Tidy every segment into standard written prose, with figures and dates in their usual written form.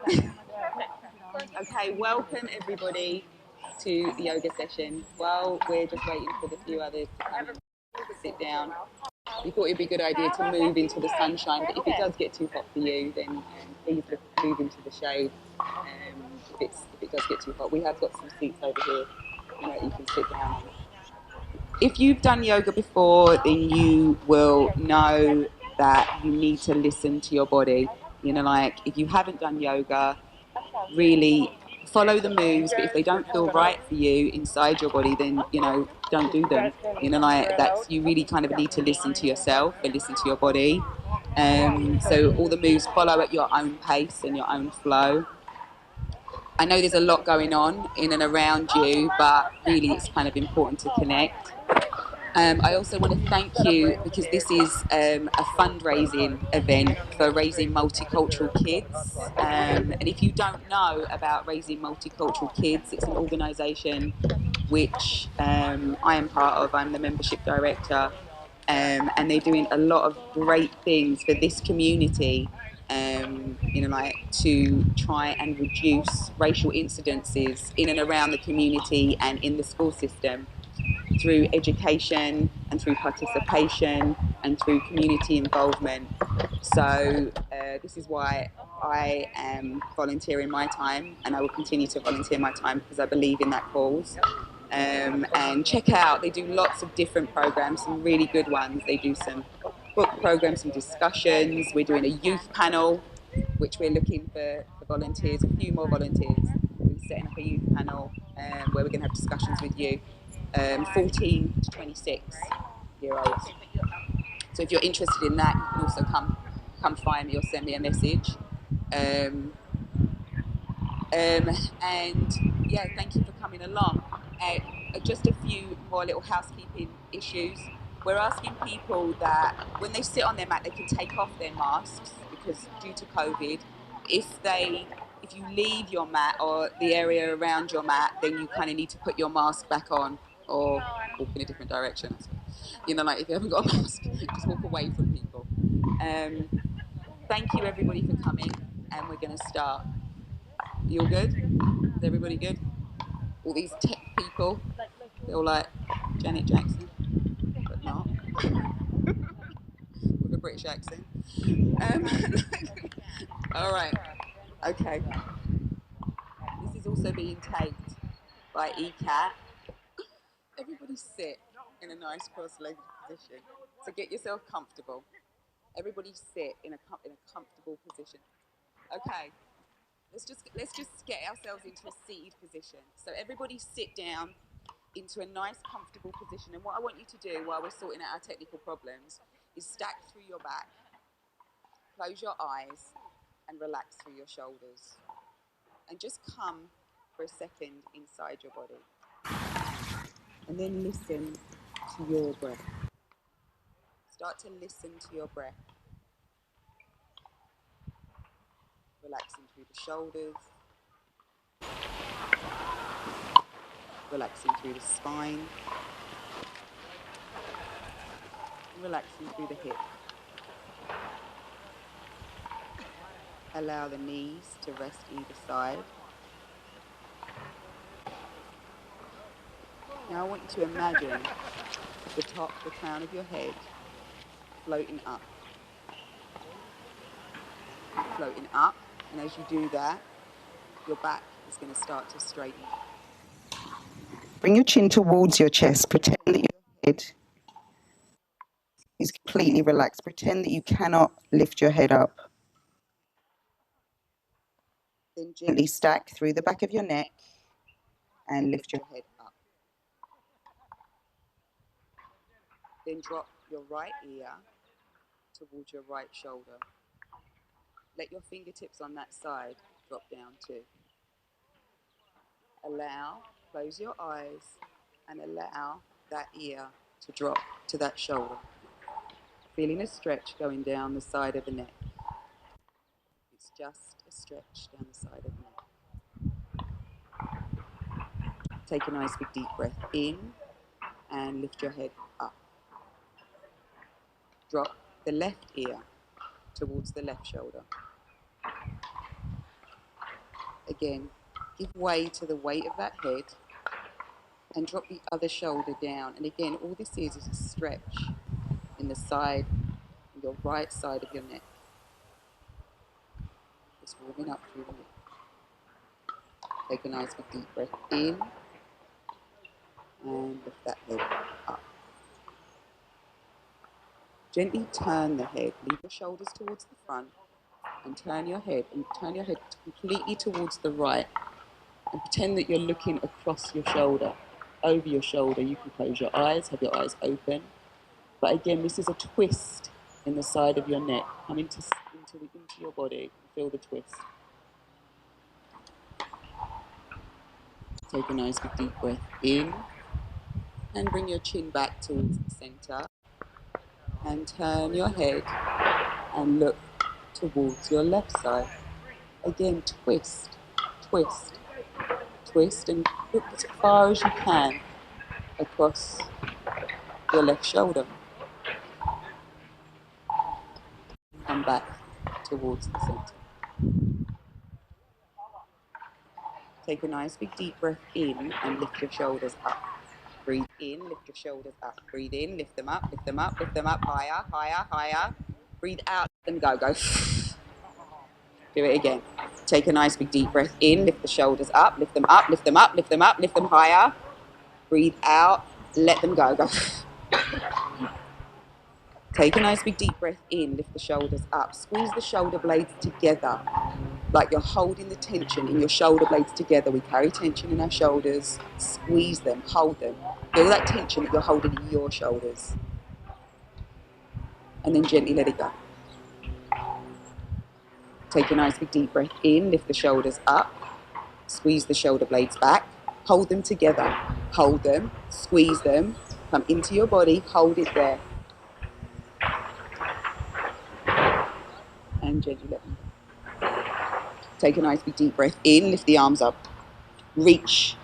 Okay, welcome everybody to the yoga session. While we're just waiting for the few others to come and sit down, we thought it'd be a good idea to move into the sunshine, but if it does get too hot for you, then please move into the shade. If it does get too hot, we have got some seats over here, you can sit down on. If you've done yoga before, then you will know that you need to listen to your body. Like if you haven't done yoga, really follow the moves, but if they don't feel right for you inside your body, then don't do them. Like you really kind of need to listen to yourself and listen to your body. So all the moves follow at your own pace and your own flow. I know there's a lot going on in and around you, but really it's kind of important to connect. I also want to thank you because this is a fundraising event for raising multicultural kids. And if you don't know about Raising Multicultural Kids, it's an organisation which I am part of. I'm the membership director. And they're doing a lot of great things for this community, to try and reduce racial incidences in and around the community and in the school system, through education and through participation and through community involvement. So this is why I am volunteering my time, and I will continue to volunteer my time because I believe in that cause. And check out, they do lots of different programs, some really good ones. They do some book programs, some discussions. We're doing a youth panel, which we're looking for volunteers, a few more volunteers. We're setting up a youth panel where we're going to have discussions with you. 14 to 26-year-olds. So if you're interested in that, you can also come find me or send me a message. And yeah, thank you for coming along. Just a few more little housekeeping issues. We're asking people that when they sit on their mat, they can take off their masks because due to COVID, if you leave your mat or the area around your mat, then you kind of need to put your mask back on or walk in a different direction. Like if you haven't got a mask, just walk away from people. Thank you everybody for coming, and we're going to start. You all good? Is everybody good? All these tech people, they're all like Janet Jackson, but not with a British accent. All right, okay. This is also being taped by ECAT. Everybody sit in a nice cross-legged position. So get yourself comfortable. Everybody sit in a comfortable position. Okay. Let's just get ourselves into a seated position. So everybody sit down into a nice comfortable position, and what I want you to do while we're sorting out our technical problems is stack through your back, close your eyes and relax through your shoulders, and just come for a second inside your body, and then listen to your breath. Start to listen to your breath, relaxing through the shoulders, relaxing through the spine, relaxing through the hips. Allow the knees to rest either side. Now I want you to imagine the crown of your head floating up. Floating up, and as you do that, your back is going to start to straighten. Bring your chin towards your chest. Pretend that your head is completely relaxed. Pretend that you cannot lift your head up. Then gently stack through the back of your neck and lift your head up. Then drop your right ear towards your right shoulder. Let your fingertips on that side drop down too. Close your eyes and allow that ear to drop to that shoulder. Feeling a stretch going down the side of the neck. It's just a stretch down the side of the neck. Take a nice big deep breath in and lift your head up. Drop the left ear towards the left shoulder. Again, give way to the weight of that head and drop the other shoulder down. And again, all this is a stretch in the side, your right side of your neck. Just warming up through the neck. Take a nice big deep breath in and lift that head up. Gently turn the head, leave your shoulders towards the front and turn your head completely towards the right and pretend that you're looking across your shoulder, over your shoulder. You can close your eyes, have your eyes open. But again, this is a twist in the side of your neck. Come into your body, feel the twist. Take a nice big deep breath in and bring your chin back towards the center and turn your head and look towards your left side. Again, twist, twist, twist, and look as far as you can across your left shoulder. Come back towards the center. Take a nice big deep breath in and lift your shoulders up. Breathe in, lift your shoulders up. Breathe in, lift them up, lift them up, lift them up, higher, higher, higher. Breathe out and go. Do it again. Take a nice big deep breath in, lift the shoulders up, lift them up, lift them up, lift them up, lift them higher. Breathe out, let them go. Take a nice big deep breath in, lift the shoulders up. Squeeze the shoulder blades together, like you're holding the tension in your shoulder blades together. We carry tension in our shoulders. Squeeze them, hold them. Feel that tension that you're holding in your shoulders. And then gently let it go. Take a nice big deep breath in, lift the shoulders up. Squeeze the shoulder blades back. Hold them together. Hold them, squeeze them. Come into your body, hold it there. And gently let them go. Take a nice big deep breath in, lift the arms up. Reach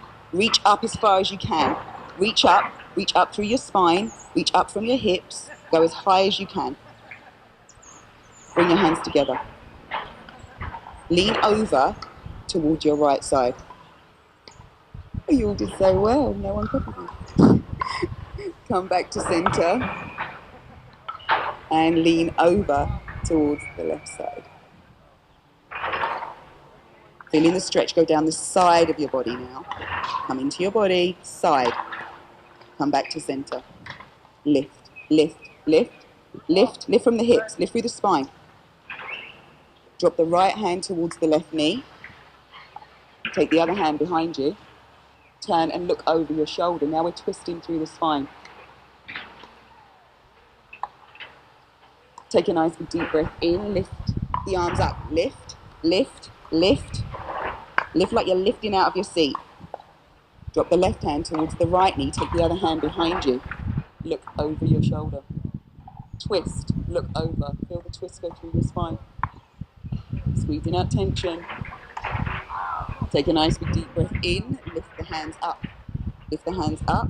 up as far as you can. Reach up through your spine, reach up from your hips, go as high as you can. Bring your hands together. Lean over towards your right side. You all did so well, no one copied you. Come back to center and lean over towards the left side. Feeling the stretch go down the side of your body now. Come into your body, side. Come back to center. Lift, lift, lift, lift, lift from the hips, lift through the spine. Drop the right hand towards the left knee. Take the other hand behind you. Turn and look over your shoulder. Now we're twisting through the spine. Take a nice deep breath in. Lift the arms up. Lift, lift, lift. Lift like you're lifting out of your seat. Drop the left hand towards the right knee. Take the other hand behind you. Look over your shoulder. Twist, look over. Feel the twist go through your spine. Squeezing out tension. Take a nice big deep breath in. Lift the hands up. Lift the hands up.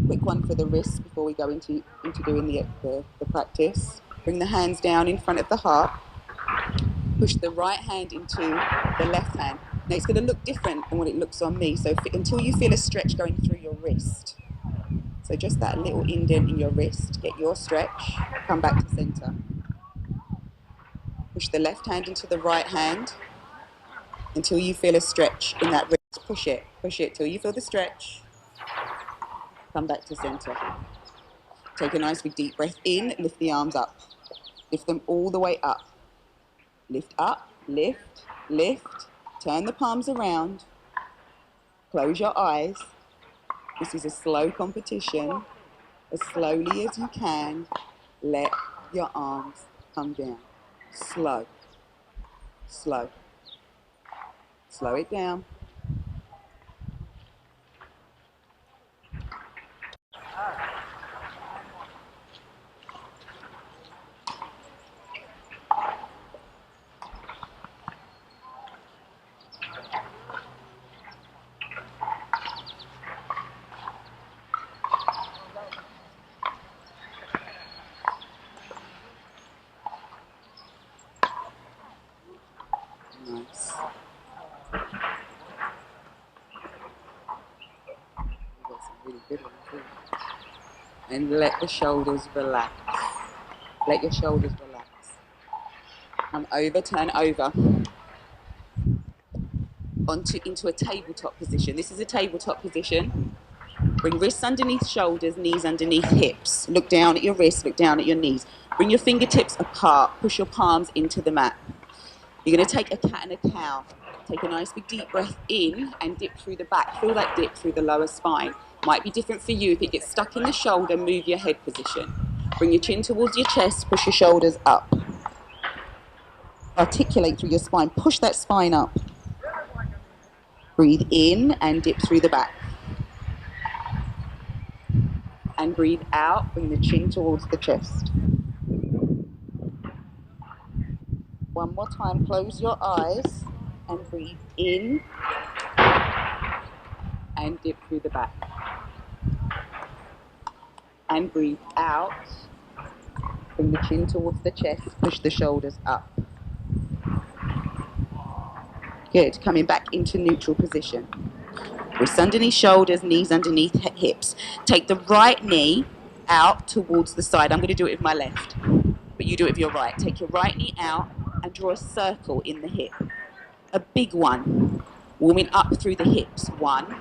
Quick one for the wrists before we go into doing the practice. Bring the hands down in front of the heart. Push the right hand into the left hand. Now it's going to look different than what it looks on me. So until you feel a stretch going through your wrist. So just that little indent in your wrist. Get your stretch. Come back to center. Push the left hand into the right hand until you feel a stretch in that wrist. Push it till you feel the stretch. Come back to center. Take a nice big deep breath in, lift the arms up. Lift them all the way up. Lift up, lift, lift. Turn the palms around. Close your eyes. This is a slow competition. As slowly as you can, let your arms come down. Slow, slow. Slow it down. Nice. Got some really good ones here. And let the shoulders relax. Let your shoulders relax. Come over, turn over. Into a tabletop position. This is a tabletop position. Bring wrists underneath shoulders, knees underneath hips. Look down at your wrists, look down at your knees. Bring your fingertips apart. Push your palms into the mat. You're going to take a cat and a cow. Take a nice big deep breath in and dip through the back. Feel that dip through the lower spine. Might be different for you. If it gets stuck in the shoulder, move your head position. Bring your chin towards your chest, push your shoulders up. Articulate through your spine. Push that spine up. Breathe in and dip through the back. And breathe out, bring the chin towards the chest. One more time, close your eyes and breathe in and dip through the back. And breathe out, bring the chin towards the chest, push the shoulders up. Good, coming back into neutral position. Wrists underneath shoulders, knees underneath hips. Take the right knee out towards the side. I'm going to do it with my left, but you do it with your right. Take your right knee out and draw a circle in the hip. A big one. Warming up through the hips. 1,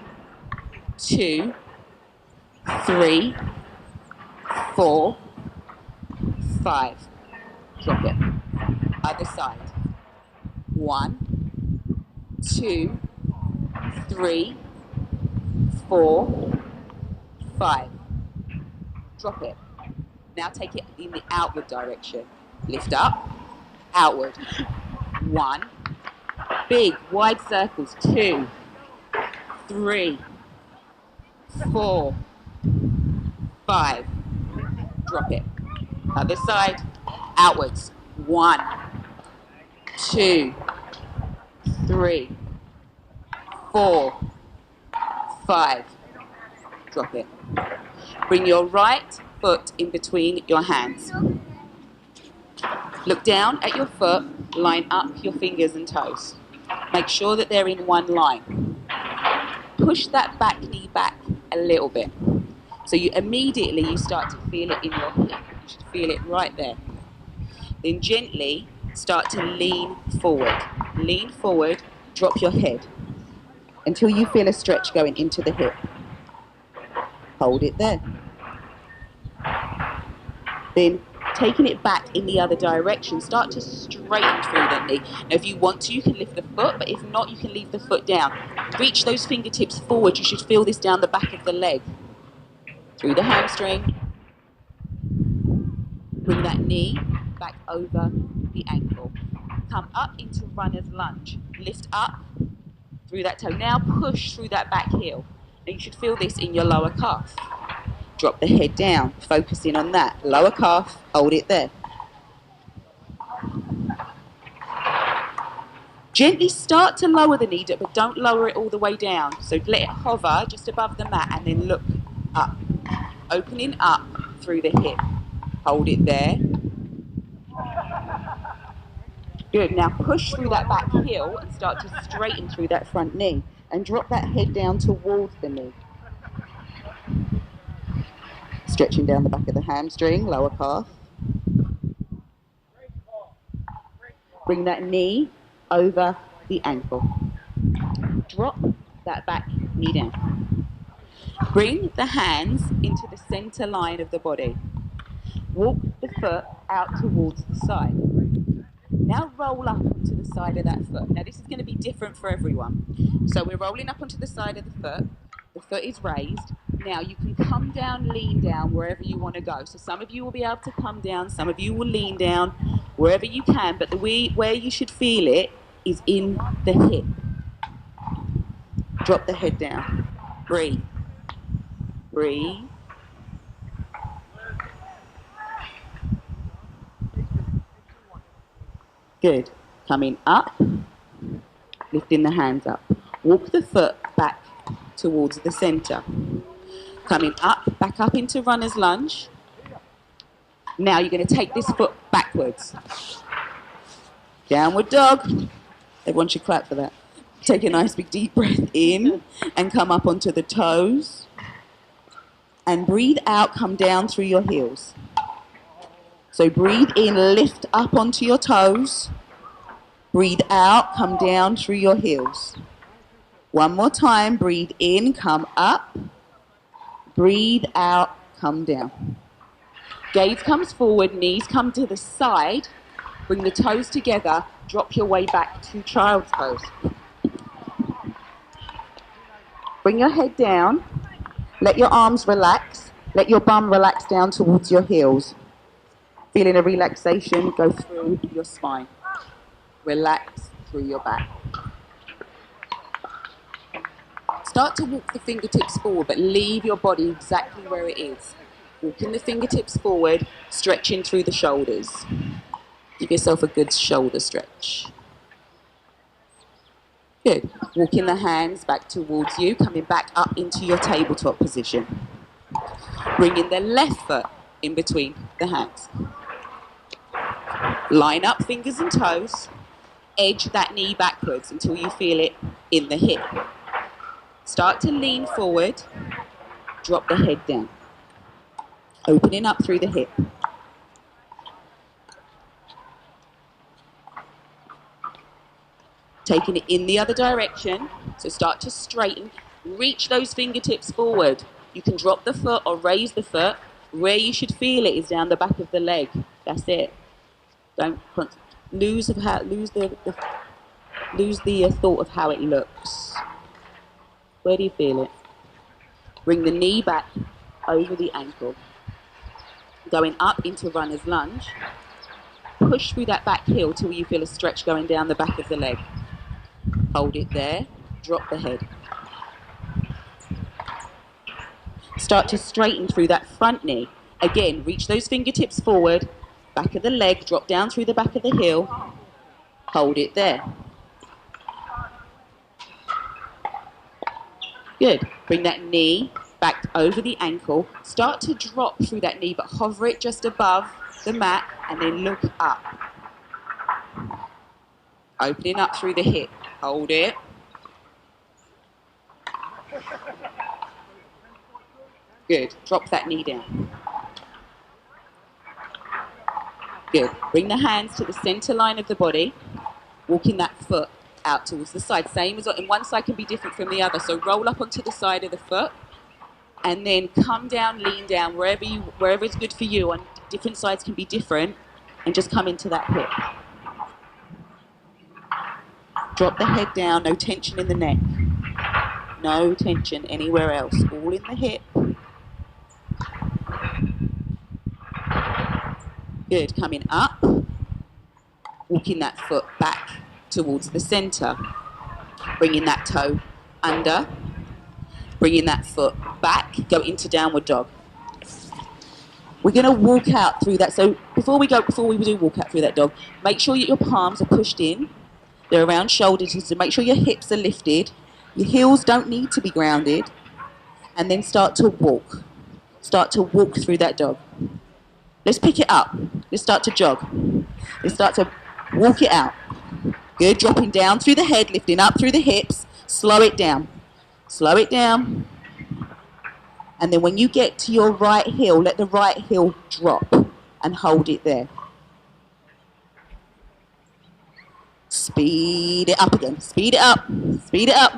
2, 3, 4, 5. Drop it. Other side. 1, 2, 3, 4, 5. Drop it. Now take it in the outward direction. Lift up, outward. 1, big, wide circles. 2, 3, 4, 5. Drop it. Other side, outwards. 1, 2, 3, 4, 5. Drop it. Bring your right foot in between your hands. Look down at your foot, line up your fingers and toes. Make sure that they're in one line. Push that back knee back a little bit. So you start to feel it in your hip. You should feel it right there. Then gently start to lean forward. Lean forward, drop your head until you feel a stretch going into the hip. Hold it there. Then taking it back in the other direction, start to straighten through the knee. Now if you want to, you can lift the foot, but if not, you can leave the foot down. Reach those fingertips forward. You should feel this down the back of the leg. Through the hamstring. Bring that knee back over the ankle. Come up into runner's lunge. Lift up through that toe. Now push through that back heel. Now you should feel this in your lower calf. Drop the head down, focusing on that. Lower calf, hold it there. Gently start to lower the knee, but don't lower it all the way down. So let it hover just above the mat and then look up. Opening up through the hip. Hold it there. Good, now push through that back heel and start to straighten through that front knee. And drop that head down towards the knee. Stretching down the back of the hamstring, lower calf. Bring that knee over the ankle. Drop that back knee down. Bring the hands into the center line of the body. Walk the foot out towards the side. Now roll up onto the side of that foot. Now this is going to be different for everyone. So we're rolling up onto the side of the foot. The foot is raised. Now you can come down, lean down, wherever you want to go. So some of you will be able to come down, some of you will lean down, wherever you can. But where you should feel it is in the hip. Drop the head down. Breathe. Breathe. Good. Coming up, lifting the hands up. Walk the foot back towards the center. Coming up, back up into runner's lunge. Now you're going to take this foot backwards. Downward dog. Everyone should clap for that. Take a nice big deep breath in and come up onto the toes. And breathe out, come down through your heels. So breathe in, lift up onto your toes. Breathe out, come down through your heels. One more time, breathe in, come up. Breathe out, come down. Gaze comes forward, knees come to the side. Bring the toes together, drop your way back to child's pose. Bring your head down, let your arms relax, let your bum relax down towards your heels. Feeling a relaxation go through your spine. Relax through your back. Start to walk the fingertips forward, but leave your body exactly where it is. Walking the fingertips forward, stretching through the shoulders. Give yourself a good shoulder stretch. Good. Walking the hands back towards you, coming back up into your tabletop position. Bringing the left foot in between the hands. Line up fingers and toes. Edge that knee backwards until you feel it in the hip. Start to lean forward. Drop the head down. Opening up through the hip. Taking it in the other direction. So start to straighten. Reach those fingertips forward. You can drop the foot or raise the foot. Where you should feel it is down the back of the leg. That's it. Don't lose the thought of how it looks. Where do you feel it? Bring the knee back over the ankle. Going up into runner's lunge. Push through that back heel till you feel a stretch going down the back of the leg. Hold it there. Drop the head. Start to straighten through that front knee. Again, reach those fingertips forward. Back of the leg, drop down through the back of the heel. Hold it there. Good. Bring that knee back over the ankle. Start to drop through that knee, but hover it just above the mat and then look up. Opening up through the hip. Hold it. Good. Drop that knee down. Good. Bring the hands to the center line of the body. Walking that foot out towards the side. Same as in one side can be different from the other. So roll up onto the side of the foot and then come down, lean down, wherever it's good for you. On different sides can be different, and just come into that hip. Drop the head down, no tension in the neck. No tension anywhere else. All in the hip. Good. Coming up. Walking that foot back towards the center. Bringing that toe under. Bringing that foot back. Go into downward dog. We're going to walk out through that. So before we do walk out through that dog, make sure that your palms are pushed in. They're around shoulders. So make sure your hips are lifted. Your heels don't need to be grounded. And then start to walk. Start to walk through that dog. Let's pick it up. Let's start to jog. Let's start to walk it out. Good. Dropping down through the head, lifting up through the hips. Slow it down. Slow it down. And then when you get to your right heel, let the right heel drop and hold it there. Speed it up again. Speed it up. Speed it up.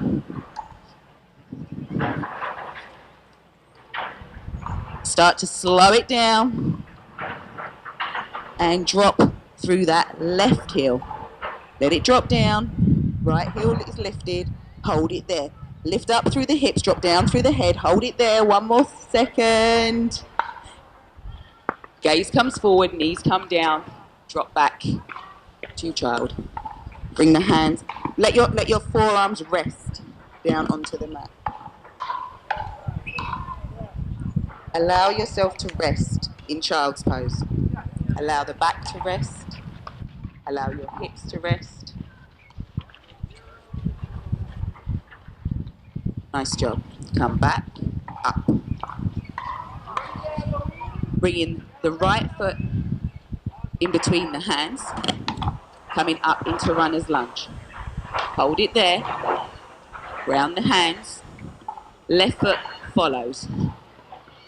Start to slow it down and drop through that left heel. Let it drop down. Right heel is lifted. Hold it there. Lift up through the hips, drop down through the head. Hold it there. One more second. Gaze comes forward, knees come down. Drop back to child. Bring the hands. Let your forearms rest down onto the mat. Allow yourself to rest in child's pose. Allow the back to rest. Allow your hips to rest. Nice job. Come back, up. Bring in the right foot in between the hands. Coming up into runner's lunge. Hold it there. Round the hands. Left foot follows.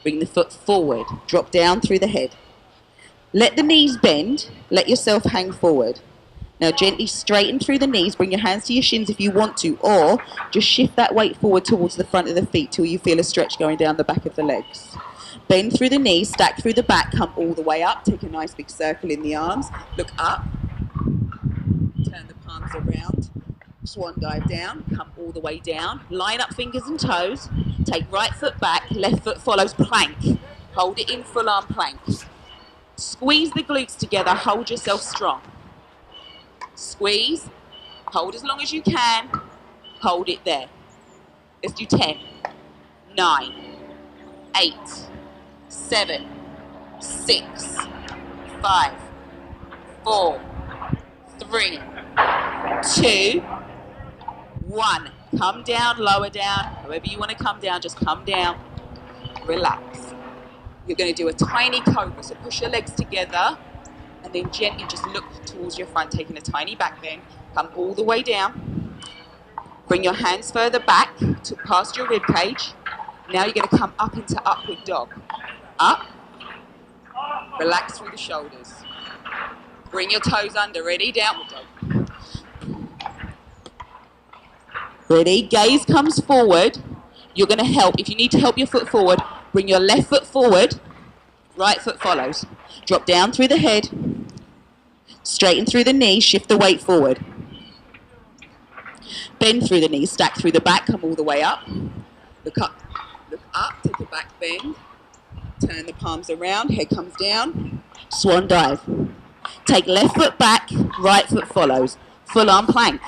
Bring the foot forward. Drop down through the head. Let the knees bend. Let yourself hang forward. Now gently straighten through the knees. Bring your hands to your shins if you want to, or just shift that weight forward towards the front of the feet till you feel a stretch going down the back of the legs. Bend through the knees, stack through the back, come all the way up. Take a nice big circle in the arms. Look up. Turn the palms around. Swan dive down, come all the way down. Line up fingers and toes. Take right foot back, left foot follows plank. Hold it in full arm plank. Squeeze the glutes together, hold yourself strong. Squeeze, hold as long as you can, hold it there. Let's do 10, 9, 8, 7, 6, 5, 4, 3, 2, 1. Come down, lower down, however you want to come down, just come down, relax. You're going to do a tiny cobra, so push your legs together and then gently just look towards your front, taking a tiny back bend. Come all the way down. Bring your hands further back to past your rib cage. Now you're going to come up into upward dog. Up. Relax through the shoulders. Bring your toes under. Ready? Downward dog. Ready? Gaze comes forward. You're going to help. If you need to help your foot forward, bring your left foot forward. Right foot follows. Drop down through the head. Straighten through the knees, shift the weight forward. Bend through the knees, stack through the back, come all the way up. Look up, take a back bend. Turn the palms around, head comes down. Swan dive. Take left foot back, right foot follows. Full arm plank.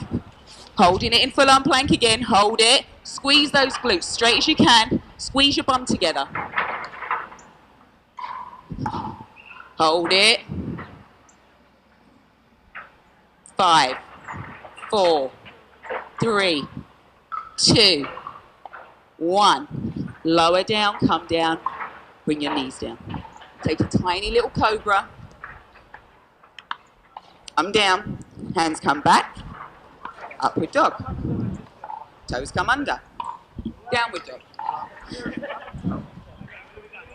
Holding it in full arm plank again, hold it. Squeeze those glutes straight as you can. Squeeze your bum together. Hold it. 5, 4, 3, 2, 1. Lower down, come down, bring your knees down. Take a tiny little cobra. Come down, hands come back, upward dog. Toes come under, downward dog.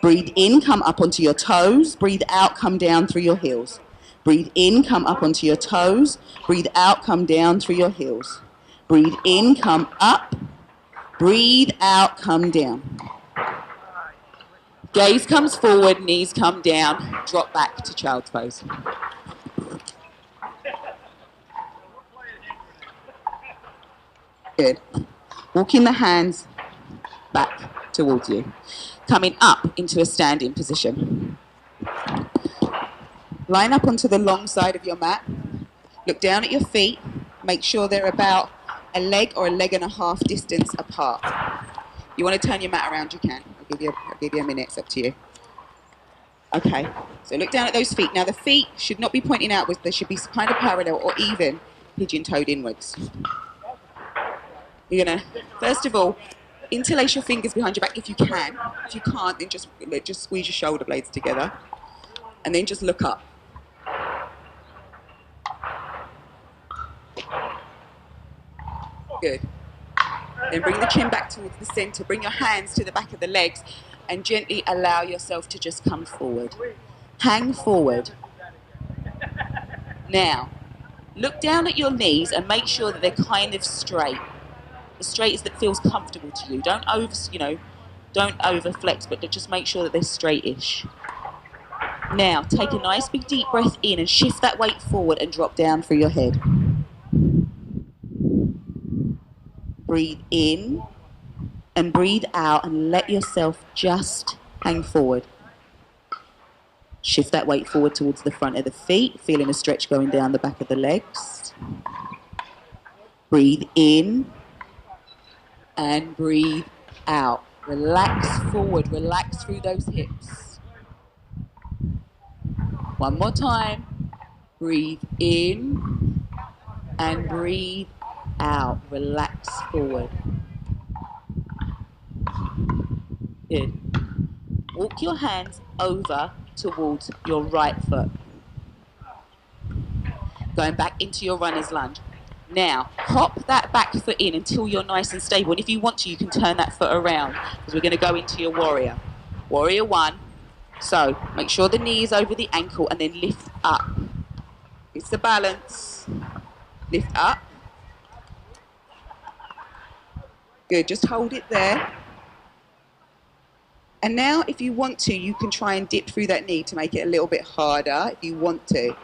Breathe in, come up onto your toes. Breathe out, come down through your heels. Breathe in, come up onto your toes. Breathe out, come down through your heels. Breathe in, come up. Breathe out, come down. Gaze comes forward, knees come down. Drop back to child's pose. Good. Walking the hands back towards you. Coming up into a standing position. Line up onto the long side of your mat. Look down at your feet. Make sure they're about a leg or a leg and a half distance apart. You want to turn your mat around, you can. I'll give you a minute, it's up to you. Okay, so look down at those feet. Now the feet should not be pointing outwards, they should be kind of parallel or even pigeon-toed inwards. You're gonna, first of all, interlace your fingers behind your back if you can. If you can't, then just squeeze your shoulder blades together. And then just look up. Good. Then bring the chin back towards the center. Bring your hands to the back of the legs and gently allow yourself to just come forward. Hang forward. Now, look down at your knees and make sure that they're kind of straight. As straight as that feels comfortable to you. Don't over flex, but just make sure that they're straight-ish. Now, take a nice big deep breath in and shift that weight forward and drop down through your head. Breathe in and breathe out and let yourself just hang forward. Shift that weight forward towards the front of the feet, feeling a stretch going down the back of the legs. Breathe in and breathe out. Relax forward, relax through those hips. One more time. Breathe in and breathe out. Relax forward. Good. Walk your hands over towards your right foot. Going back into your runner's lunge. Now, hop that back foot in until you're nice and stable. And if you want to, you can turn that foot around because we're going to go into your warrior. Warrior 1. So, make sure the knee is over the ankle and then lift up. It's the balance. Lift up. Good, just hold it there. And now, if you want to, you can try and dip through that knee to make it a little bit harder if you want to.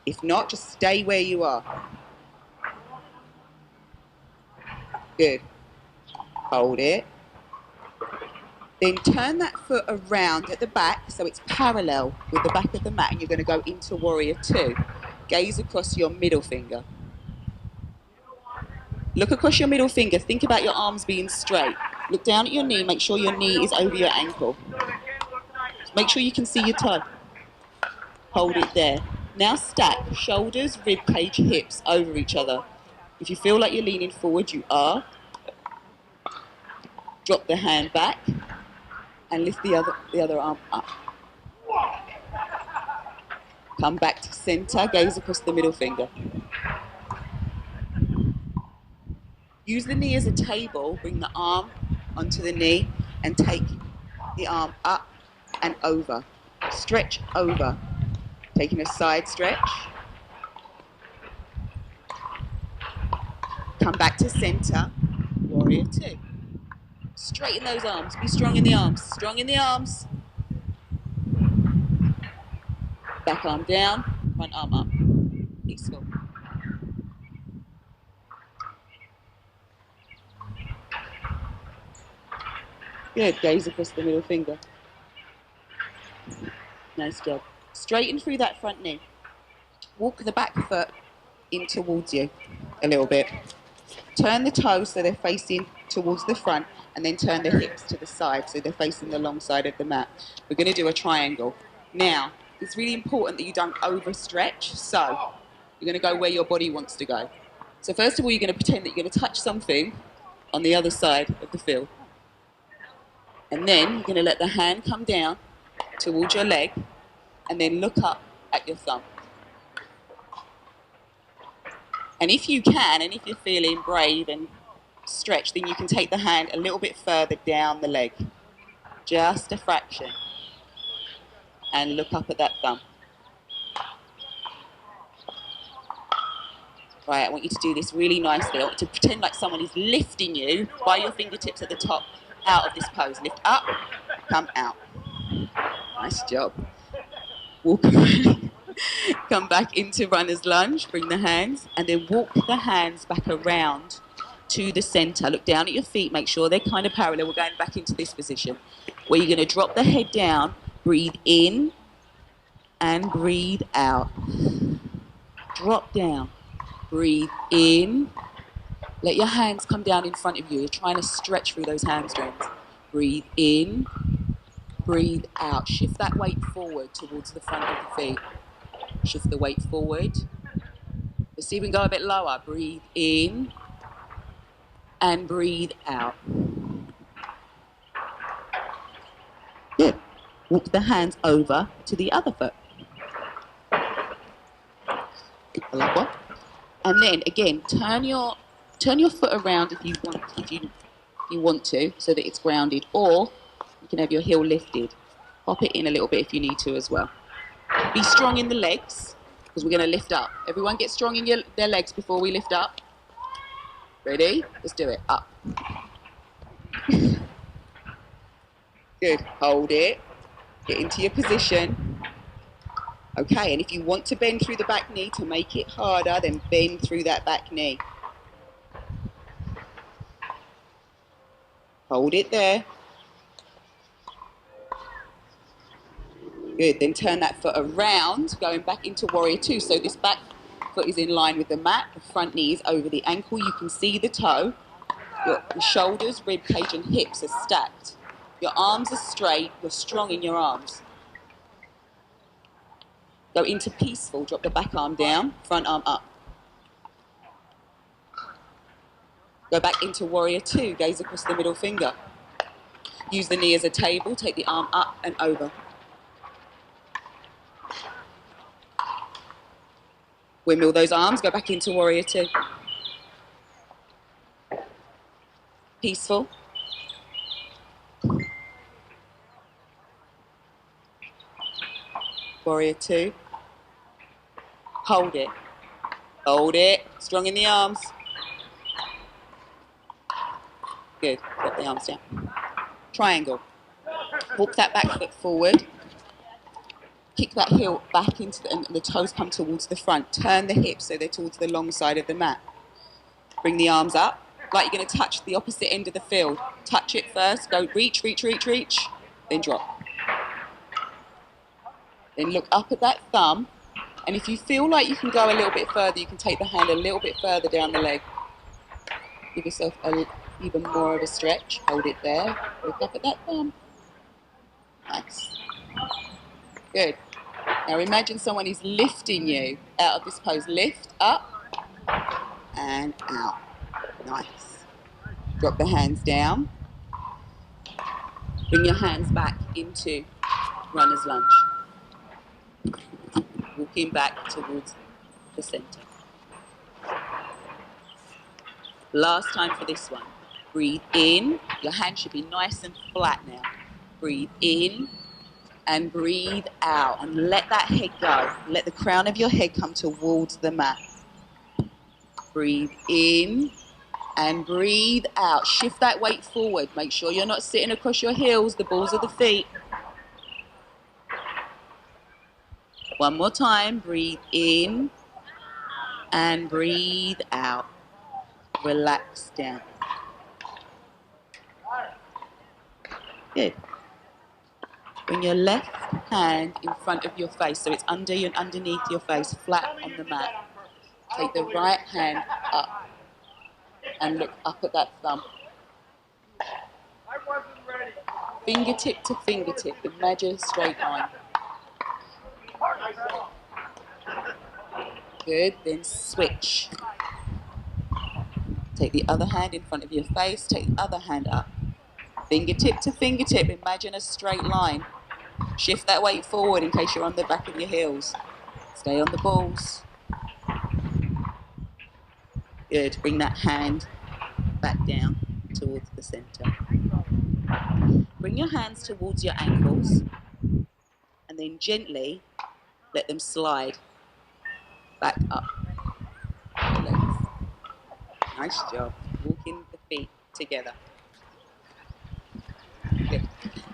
If not, just stay where you are. Good. Hold it. Then turn that foot around at the back so it's parallel with the back of the mat, and you're going to go into warrior 2. Gaze across your middle finger. Look across your middle finger. Think about your arms being straight. Look down at your knee. Make sure your knee is over your ankle. Make sure you can see your toe. Hold it there. Now stack shoulders, rib cage, hips over each other. If you feel like you're leaning forward, you are. Drop the hand back and lift the other arm up. Come back to center, gaze across the middle finger. Use the knee as a table, bring the arm onto the knee and take the arm up and over. Stretch over. Taking a side stretch. Come back to center, warrior 2. Straighten those arms, be strong in the arms, strong in the arms. Back arm down, front arm up. Peaceful. Good, gaze across the middle finger. Nice job. Straighten through that front knee. Walk the back foot in towards you a little bit. Turn the toes so they're facing towards the front, and then turn the hips to the side so they're facing the long side of the mat. We're going to do a triangle. Now, it's really important that you don't overstretch, so you're going to go where your body wants to go. So first of all, you're going to pretend that you're going to touch something on the other side of the field. And then you're going to let the hand come down towards your leg and then look up at your thumb. And if you can, and if you're feeling brave and stretched, then you can take the hand a little bit further down the leg. Just a fraction. And look up at that thumb. Right, I want you to do this really nicely. I want you to pretend like someone is lifting you by your fingertips at the top out of this pose. Lift up, come out. Nice job. Walk away. Come back into runner's lunge, bring the hands, and then walk the hands back around to the center. Look down at your feet, make sure they're kind of parallel. We're going back into this position where you're going to drop the head down, breathe in, and breathe out. Drop down, breathe in. Let your hands come down in front of you. You're trying to stretch through those hamstrings. Breathe in, breathe out. Shift that weight forward towards the front of the feet. Shift the weight forward. Let's even go a bit lower. Breathe in and breathe out. Good. Walk the hands over to the other foot. And then again, turn your foot around if you want to, so that it's grounded, or you can have your heel lifted. Hop it in a little bit if you need to as well. Be strong in the legs, because we're going to lift up. Everyone get strong in their legs before we lift up. Ready? Let's do it. Up. Good. Hold it. Get into your position. Okay, and if you want to bend through the back knee to make it harder, then bend through that back knee. Hold it there. Good, then turn that foot around, going back into warrior 2. So this back foot is in line with the mat, the front knee is over the ankle. You can see the toe. Your shoulders, rib cage and hips are stacked. Your arms are straight, you're strong in your arms. Go into peaceful, drop the back arm down, front arm up. Go back into warrior 2, gaze across the middle finger. Use the knee as a table, take the arm up and over. Windmill those arms, go back into warrior 2. Peaceful. Warrior 2. Hold it. Hold it. Strong in the arms. Good. Drop the arms down. Triangle. Walk that back foot forward. Kick that heel back into and the toes come towards the front. Turn the hips so they're towards the long side of the mat. Bring the arms up like you're going to touch the opposite end of the field. Touch it first. Go reach, reach, reach, reach. Then drop. Then look up at that thumb. And if you feel like you can go a little bit further, you can take the hand a little bit further down the leg. Give yourself even more of a stretch. Hold it there. Look up at that thumb. Nice. Good. Now imagine someone is lifting you out of this pose. Lift up and out. Nice. Drop the hands down. Bring your hands back into runner's lunge. Walking back towards the center. Last time for this one. Breathe in. Your hand should be nice and flat now. Breathe in and breathe out. And let that head go. Let the crown of your head come towards the mat. Breathe in and breathe out. Shift that weight forward. Make sure you're not sitting across your heels, the balls of the feet. One more time. Breathe in and breathe out. Relax down. Good. Bring your left hand in front of your face so it's underneath your face, flat on the mat. Take the right hand up and look up at that thumb. Fingertip to fingertip, imagine a straight line. Good, then switch. Take the other hand in front of your face, take the other hand up. Fingertip to fingertip, imagine a straight line. Shift that weight forward in case you're on the back of your heels. Stay on the balls. Good, bring that hand back down towards the center. Bring your hands towards your ankles and then gently let them slide back up the legs. Nice job. Walking the feet together. Good.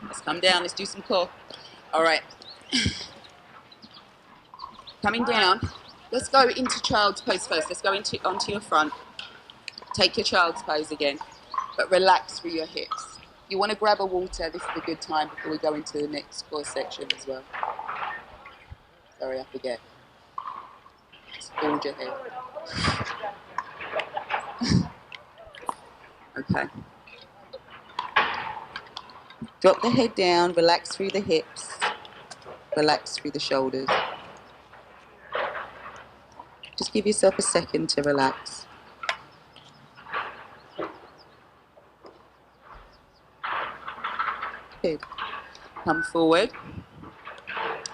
Let's come down. Let's do some core. All right. Coming down. Let's go into child's pose first. Let's go onto your front. Take your child's pose again, but relax through your hips. If you want to grab a water, this is a good time before we go into the next core section as well. Sorry, I forget. Just hold your head. Okay. Drop the head down, relax through the hips, relax through the shoulders. Just give yourself a second to relax. Good. Come forward.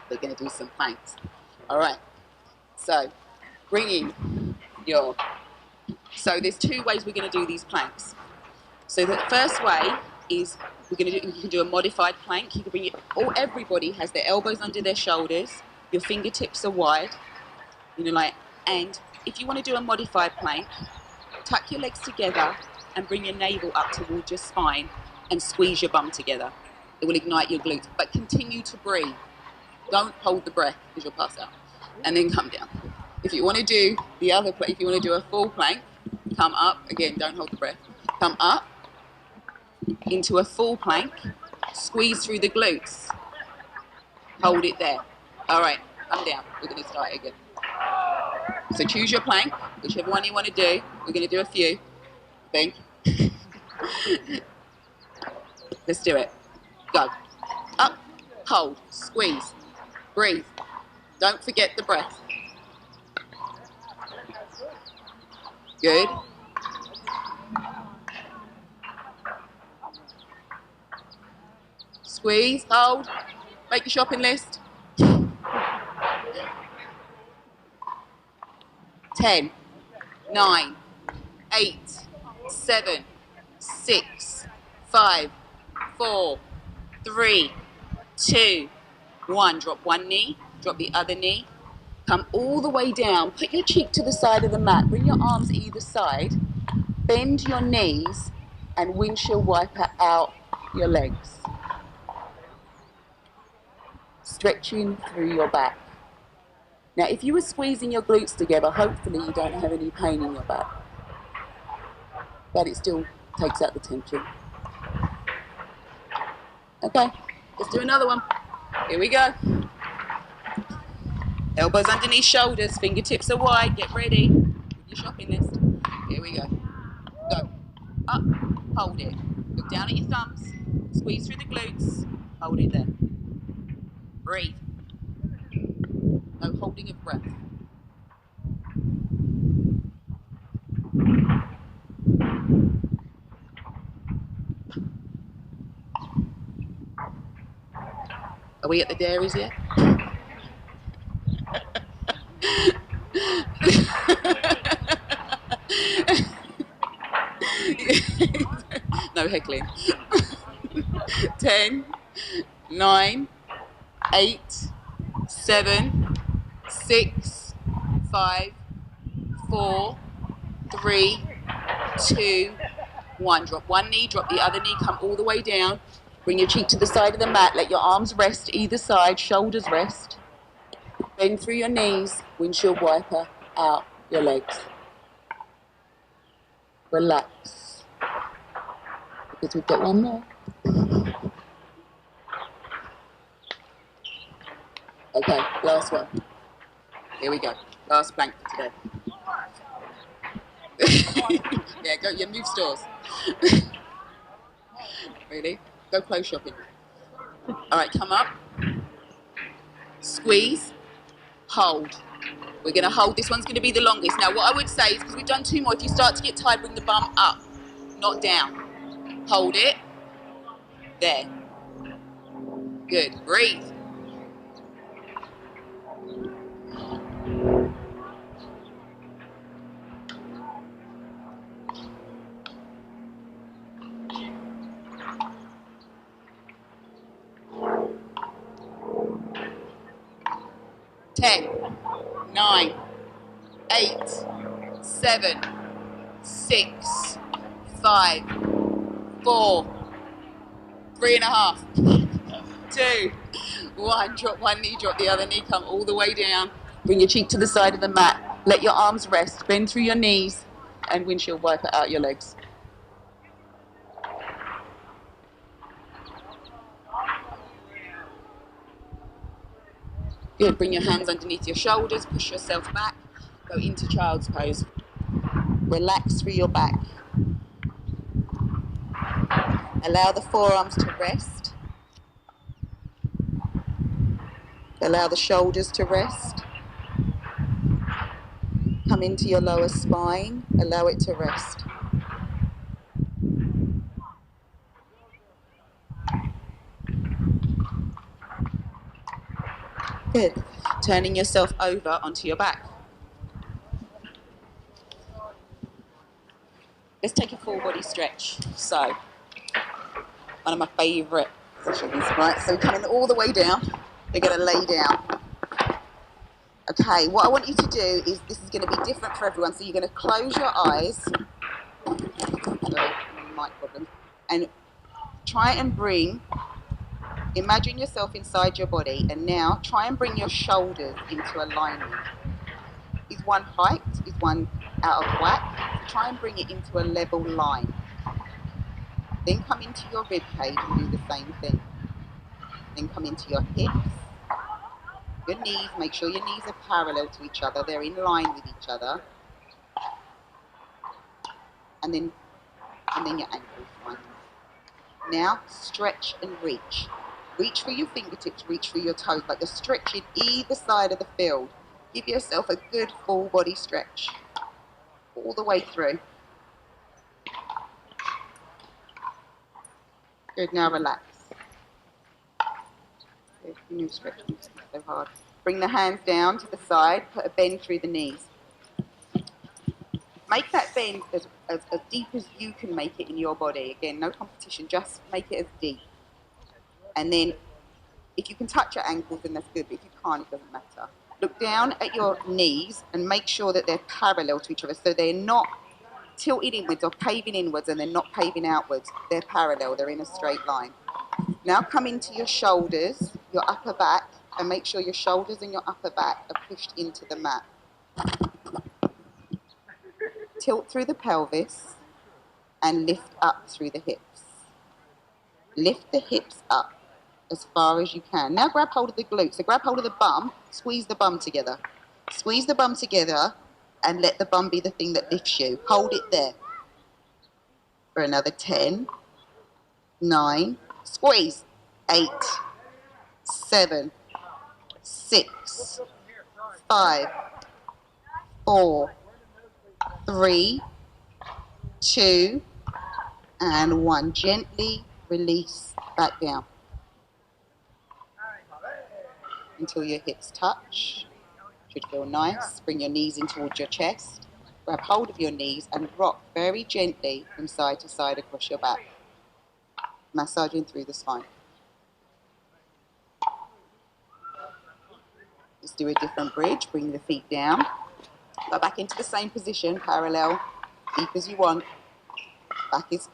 We're going to do some planks. All right. So, bringing your... So there's two ways we're going to do these planks. So the first way is you can do a modified plank. You can bring it... Everybody has their elbows under their shoulders. Your fingertips are wide. You know, like... And if you want to do a modified plank, tuck your legs together and bring your navel up towards your spine and squeeze your bum together. It will ignite your glutes, but continue to breathe. Don't hold the breath because you'll pass out. And then come down. If you want to do the other plank, if you want to do a full plank, come up. Again, don't hold the breath. Come up into a full plank. Squeeze through the glutes. Hold it there. All right, come down. We're going to start again. So choose your plank, whichever one you want to do. We're going to do a few, I think. Let's do it. Go. Up, hold, squeeze, breathe. Don't forget the breath. Good. Squeeze, hold, make your shopping list. 10, 9, 8, 7, 6, 5, 4, 3, 2, 1. Drop one knee, drop the other knee. Come all the way down. Put your cheek to the side of the mat. Bring your arms either side. Bend your knees and windshield wiper out your legs. Stretching through your back. Now, if you were squeezing your glutes together, hopefully you don't have any pain in your back. But it still takes out the tension. Okay, let's do another one. Here we go. Elbows underneath shoulders, fingertips are wide, get ready with your shopping list. Here we go. Go. Up, hold it. Look down at your thumbs, squeeze through the glutes, hold it there. Breathe. No holding of breath. Are we at the dairies yet? No heckling. 10, 9, 8, 7, 6, 5, 4, 3, 2, 1. Drop one knee, drop the other knee, come all the way down. Bring your cheek to the side of the mat, let your arms rest either side, shoulders rest. Bend through your knees, windshield wiper out your legs. Relax. Because we've got one more. Okay, last one. Here we go. Last plank for today. Yeah, go, yeah, move stores. Really? Go clothes shopping. All right, come up. Squeeze. Hold. We're going to hold. This one's going to be the longest. Now, what I would say is, because we've done two more, if you start to get tired, bring the bum up, not down. Hold it. There. Good. Breathe. Ten, 9, 8, 7, 6, 5, 4, 3.5, 2, 1. Drop one knee, drop the other knee, come all the way down. Bring your cheek to the side of the mat. Let your arms rest. Bend through your knees and windshield wiper out your legs. Good. Bring your hands underneath your shoulders. Push yourself back. Go into child's pose. Relax through your back. Allow the forearms to rest. Allow the shoulders to rest. Come into your lower spine. Allow it to rest. Good. Turning yourself over onto your back. Let's take a full body stretch. So, one of my favourite positions, right? So we're coming all the way down. We're going to lay down. Okay, what I want you to do is, this is going to be different for everyone. So you're going to close your eyes. Sorry, mic problem. And try and imagine yourself inside your body. And now try and bring your shoulders into alignment. Is one height? Is one out of whack? So try and bring it into a level line. Then come into your rib cage and do the same thing. Then come into your hips. Your knees, make sure your knees are parallel to each other. They're in line with each other. And then your ankles one. Now stretch and reach. Reach for your fingertips, reach for your toes, but you're stretching either side of the field. Give yourself a good full body stretch. All the way through. Good, now relax. Good, new stretch, so hard. Bring the hands down to the side, put a bend through the knees. Make that bend as deep as you can make it in your body. Again, no competition, just make it as deep. And then if you can touch your ankles, then that's good, but if you can't, it doesn't matter. Look down at your knees and make sure that they're parallel to each other, so they're not tilted inwards or caving inwards and they're not caving outwards. They're parallel, they're in a straight line. Now come into your shoulders, your upper back, and make sure your shoulders and your upper back are pushed into the mat. Tilt through the pelvis and lift up through the hips. Lift the hips up as far as you can. Now grab hold of the glutes. So grab hold of the bum, squeeze the bum together. Squeeze the bum together and let the bum be the thing that lifts you. Hold it there for another 10, 9, squeeze, 8, 7, 6, 5, 4, 3, 2, and 1. Gently release back down until your hips touch. Should feel nice. Bring your knees in towards your chest. Grab hold of your knees and rock very gently from side to side across your back, massaging through the spine. Let's do a different bridge. Bring the feet down. Go back into the same position, parallel, deep as you want. Back is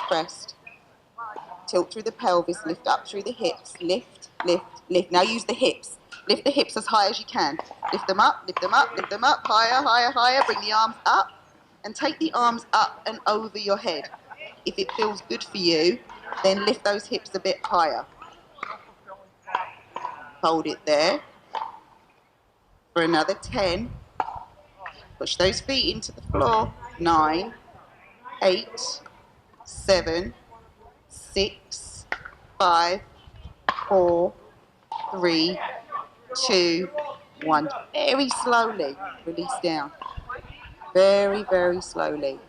pressed. Tilt through the pelvis, lift up through the hips. Lift, lift, lift. Now use the hips. Lift the hips as high as you can. Lift them up, lift them up, lift them up. Higher, higher, higher. Bring the arms up and take the arms up and over your head. If it feels good for you, then lift those hips a bit higher. Hold it there for another 10. Push those feet into the floor. 9, 8, 7, 6, 5, 4, 3, 2, 1. Very slowly release down. Very, very slowly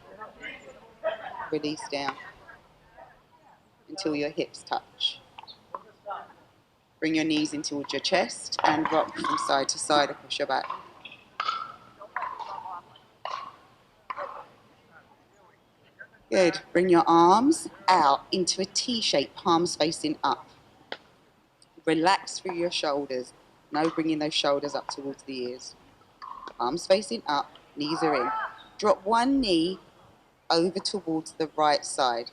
release down until your hips touch. Bring your knees in towards your chest and rock from side to side across your back. Good. Bring your arms out into a T shape, palms facing up. Relax through your shoulders. No bringing those shoulders up towards the ears. Palms facing up, knees are in. Drop one knee over towards the right side.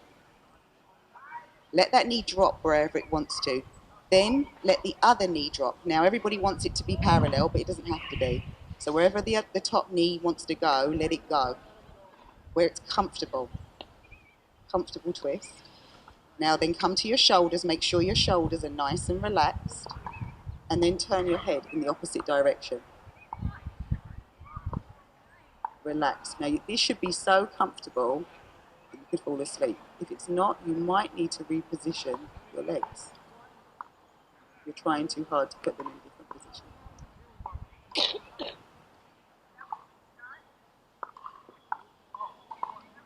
Let that knee drop wherever it wants to. Then let the other knee drop. Now everybody wants it to be parallel, but it doesn't have to be. So wherever the top knee wants to go, let it go. Where it's comfortable. Comfortable twist. Now then come to your shoulders. Make sure your shoulders are nice and relaxed. And then turn your head in the opposite direction. Relax. Now this should be so comfortable that you could fall asleep. If it's not, you might need to reposition your legs. You're trying too hard to put them in a different position.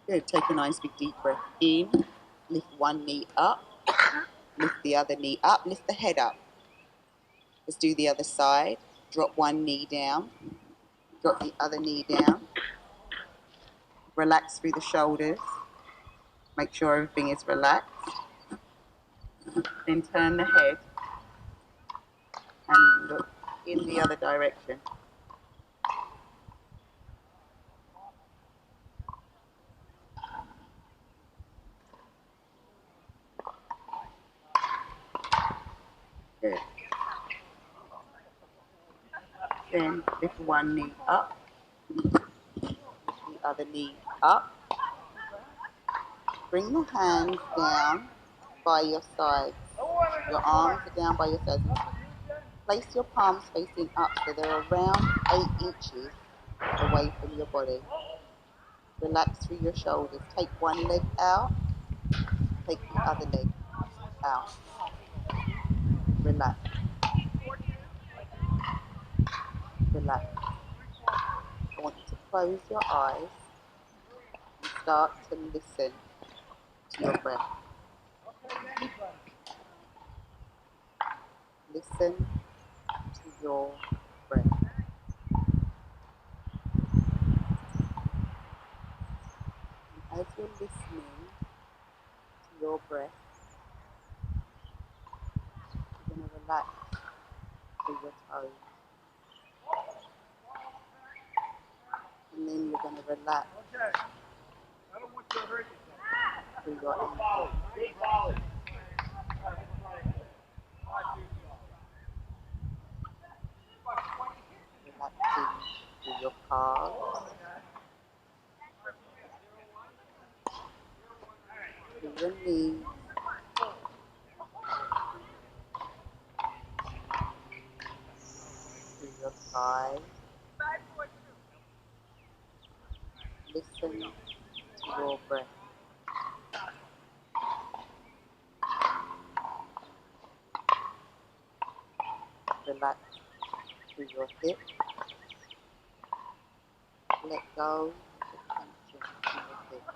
Good. Take a nice big deep breath in. Lift one knee up. Lift the other knee up. Lift the head up. Let's do the other side. Drop one knee down. Drop the other knee down. Relax through the shoulders. Make sure everything is relaxed. Then turn the head and look in the other direction. Good. Then lift one knee up, the other knee up. Bring the hands down by your sides. Your arms are down by your sides. Place your palms facing up so they're around 8 inches away from your body. Relax through your shoulders. Take one leg out, take the other leg out. Relax. Relax. I want you to close your eyes and start to listen to your breath. Listen to your breath. As you're listening to your breath, you're going to relax through your toes. And then you're going to relax through your ankles. Relaxing through your calves. Through your knees. Through your thighs. Listen to your breath. Relax through your hips. Let go of the tension in your hips.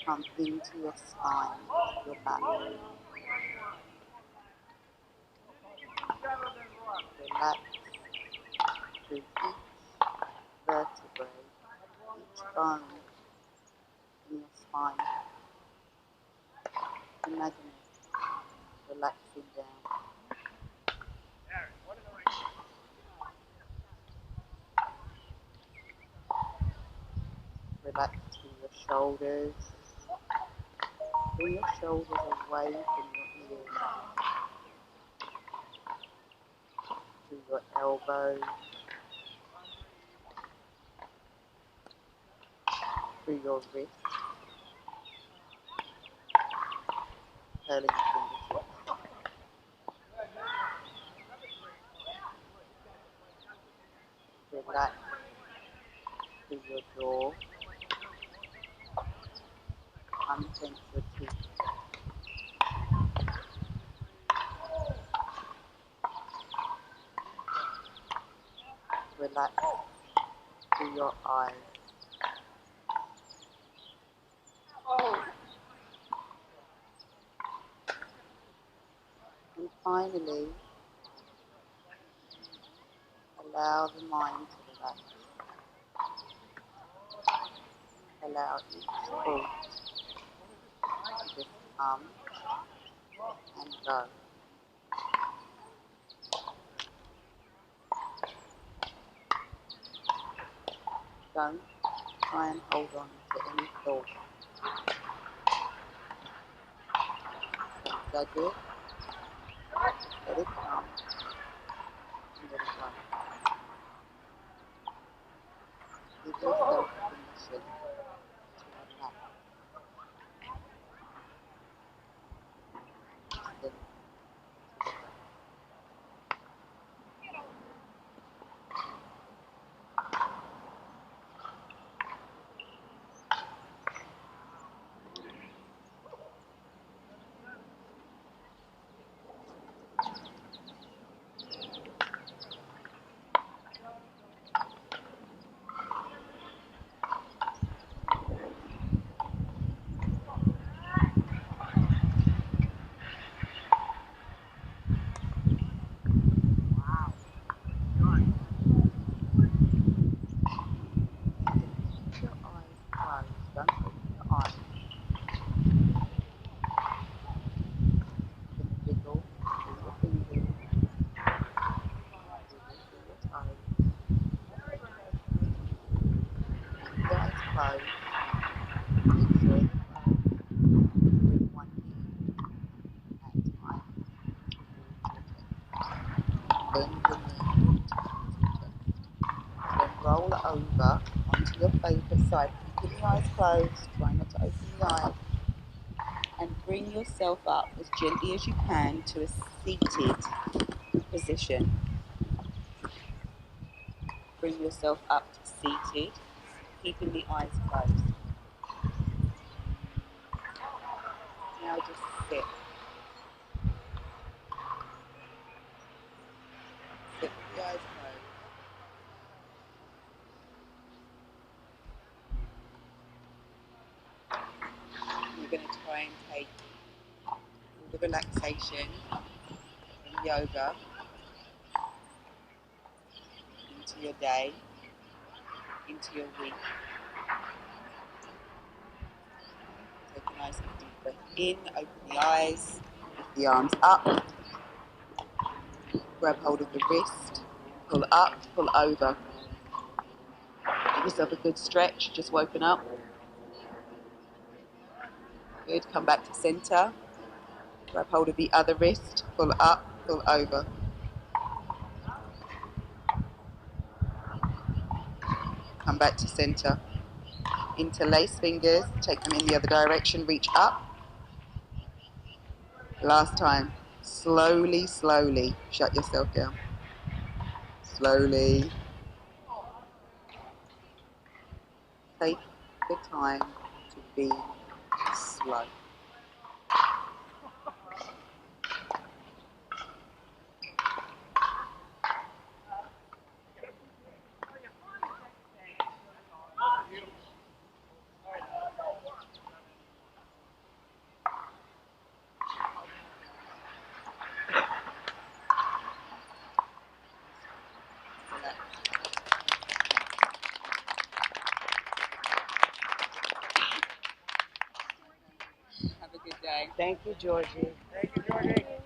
Come into your spine, your back. Relax through each vertebrae, each bone in your spine. Imagine it relaxing down. Relax through your shoulders. Bring your shoulders away from your ears. Through your elbows. Through your wrists. Curling your fingertips. Relax through your jaw. Unclench your teeth. Relax through your eyes. And finally, allow the mind to relax. Allow each thought to just come and go. Don't try and hold on to any thought. Don't judge it. Let it come and let it go. Give yourself permission to relax. Listen. Keep your eyes closed. Don't open your eyes. You can wiggle through your fingers. Wiggle through your toes. Keep your eyes closed. Make sure they're closed. Bring one knee at a time towards your chest. Bend the knee towards your chest. Then roll over onto your favourite side. Keep your eyes closed. Try not to open the eyes. And bring yourself up as gently as you can to a seated position. Bring yourself up to seated, keeping the eyes closed. Now just sit. Sit with the eyes closed. You're going to try and take all the relaxation from yoga into your day, into your week. Take a nice deep breath in, open the eyes, lift the arms up, grab hold of the wrist, pull up, pull over. Give yourself a good stretch, just woken up. Good, come back to center. Grab hold of the other wrist, pull up, pull over. Come back to center. Interlace fingers, take them in the other direction, reach up. Last time. Slowly, slowly, shut yourself down. Slowly. Take the time to be slow. Have a good day. Thank you, Georgie. Thank you, Georgie.